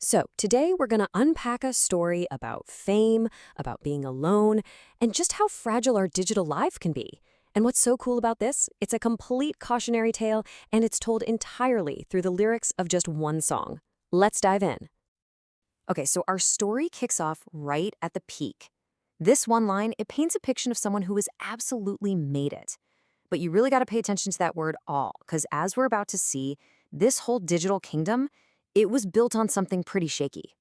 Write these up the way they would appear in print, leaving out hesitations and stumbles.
So, today we're going to unpack a story about fame, about being alone, and just how fragile our digital life can be. And what's so cool about this? It's a complete cautionary tale, and it's told entirely through the lyrics of just one song. Let's dive in. Okay, so our story kicks off right at the peak. This one line, it paints a picture of someone who has absolutely made it. But you really got to pay attention to that word all, because as we're about to see, this whole digital kingdom, it was built on something pretty shaky.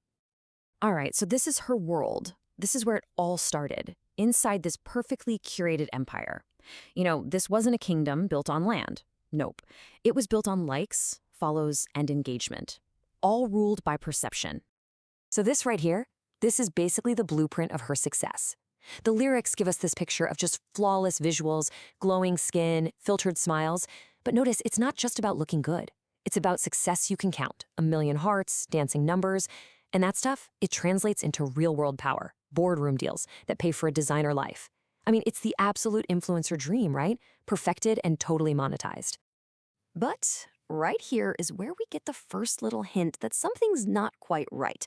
All right, so this is her world. This is where it all started, inside this perfectly curated empire. This wasn't a kingdom built on land. Nope. It was built on likes, follows, and engagement, all ruled by perception. So this right here, this is basically the blueprint of her success. The lyrics give us this picture of just flawless visuals, glowing skin, filtered smiles. But notice, it's not just about looking good. It's about success you can count, 1,000,000 hearts, dancing numbers, and that stuff, it translates into real-world power, boardroom deals that pay for a designer life. I mean, it's the absolute influencer dream, right? Perfected and totally monetized. But right here is where we get the first little hint that something's not quite right.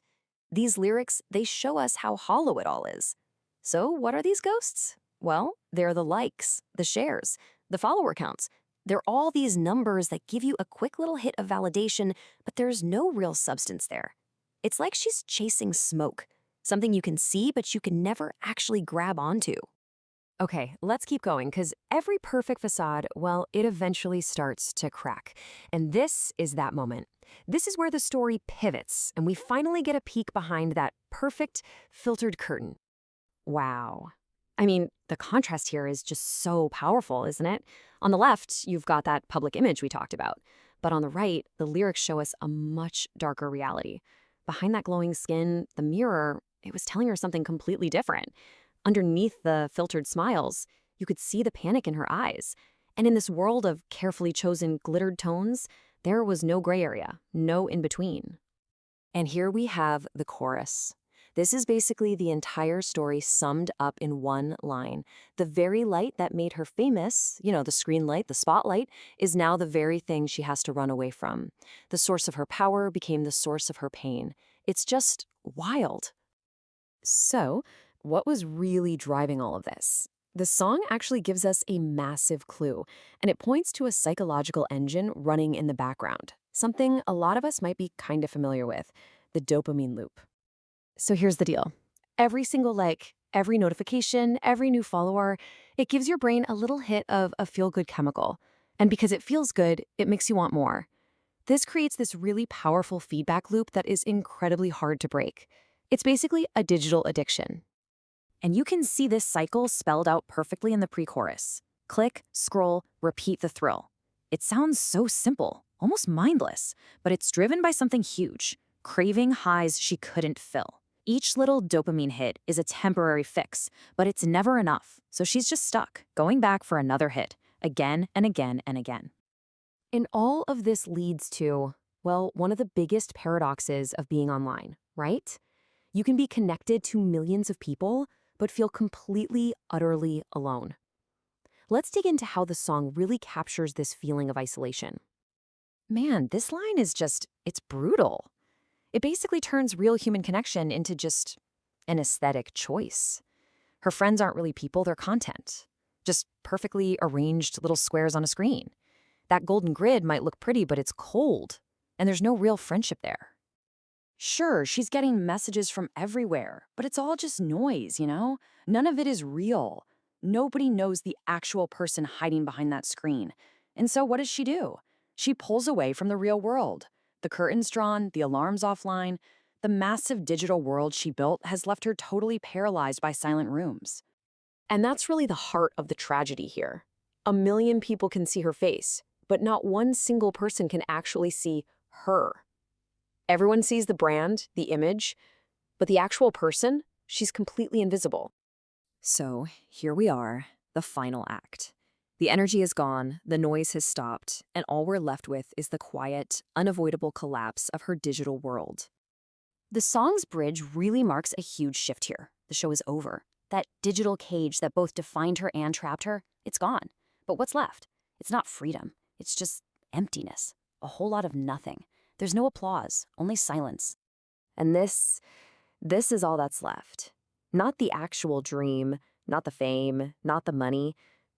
These lyrics, they show us how hollow it all is. So what are these ghosts? Well, they're the likes, the shares, the follower counts. They're all these numbers that give you a quick little hit of validation, but there's no real substance there. It's like she's chasing smoke, something you can see but you can never actually grab onto. Okay, let's keep going, because every perfect facade, well, it eventually starts to crack. And this is that moment. This is where the story pivots, and we finally get a peek behind that perfect, filtered curtain. Wow. I mean, the contrast here is just so powerful, isn't it? On the left, you've got that public image we talked about. But on the right, the lyrics show us a much darker reality. Behind that glowing skin, the mirror, it was telling her something completely different. Underneath the filtered smiles, you could see the panic in her eyes. And in this world of carefully chosen glittered tones, there was no gray area, no in-between. And here we have the chorus. This is basically the entire story summed up in one line. The very light that made her famous, the screen light, the spotlight, is now the very thing she has to run away from. The source of her power became the source of her pain. It's just wild. So, what was really driving all of this? The song actually gives us a massive clue, and it points to a psychological engine running in the background, something a lot of us might be kind of familiar with, the dopamine loop. So here's the deal. Every single like, every notification, every new follower, it gives your brain a little hit of a feel-good chemical. And because it feels good, it makes you want more. This creates this really powerful feedback loop that is incredibly hard to break. It's basically a digital addiction. And you can see this cycle spelled out perfectly in the pre-chorus. Click, scroll, repeat the thrill. It sounds so simple, almost mindless, but it's driven by something huge, craving highs she couldn't fill. Each little dopamine hit is a temporary fix, but it's never enough, so she's just stuck, going back for another hit, again and again and again. And all of this leads to, well, one of the biggest paradoxes of being online, right? You can be connected to millions of people, but feel completely, utterly alone. Let's dig into how the song really captures this feeling of isolation. Man, this line is it's brutal. It basically turns real human connection into just an aesthetic choice. Her friends aren't really people, they're content. Just perfectly arranged little squares on a screen. That golden grid might look pretty, but it's cold, and there's no real friendship there. Sure, she's getting messages from everywhere, but it's all just noise, None of it is real. Nobody knows the actual person hiding behind that screen. And so what does she do? She pulls away from the real world. The curtain's drawn, the alarm's offline. The massive digital world she built has left her totally paralyzed by silent rooms. And that's really the heart of the tragedy here. 1,000,000 people can see her face, but not one single person can actually see her. Everyone sees the brand, the image, but the actual person, she's completely invisible. So here we are, the final act. The energy is gone, the noise has stopped, and all we're left with is the quiet, unavoidable collapse of her digital world. The song's bridge really marks a huge shift here. The show is over. That digital cage that both defined her and trapped her, it's gone. But what's left? It's not freedom. It's just emptiness. A whole lot of nothing. There's no applause, only silence. And this is all that's left. Not the actual dream, not the fame, not the money,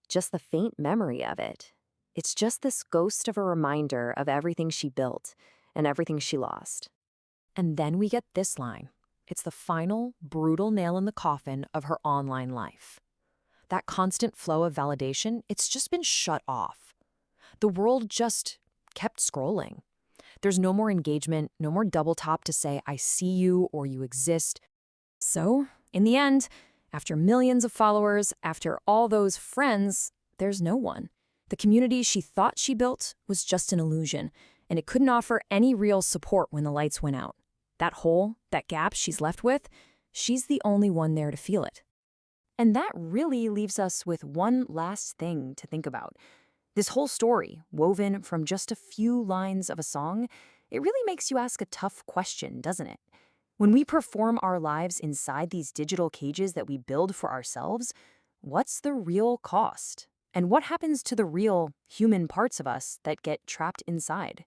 just the faint memory of it. It's just this ghost of a reminder of everything she built and everything she lost. And then we get this line. It's the final, brutal nail in the coffin of her online life. That constant flow of validation, it's just been shut off. The world just kept scrolling. There's no more engagement, no more double tap to say, I see you or you exist. So, in the end, after millions of followers, after all those friends, there's no one. The community she thought she built was just an illusion, and it couldn't offer any real support when the lights went out. That hole, that gap she's left with, she's the only one there to feel it. And that really leaves us with one last thing to think about. This whole story, woven from just a few lines of a song, it really makes you ask a tough question, doesn't it? When we perform our lives inside these digital cages that we build for ourselves, what's the real cost? And what happens to the real human parts of us that get trapped inside?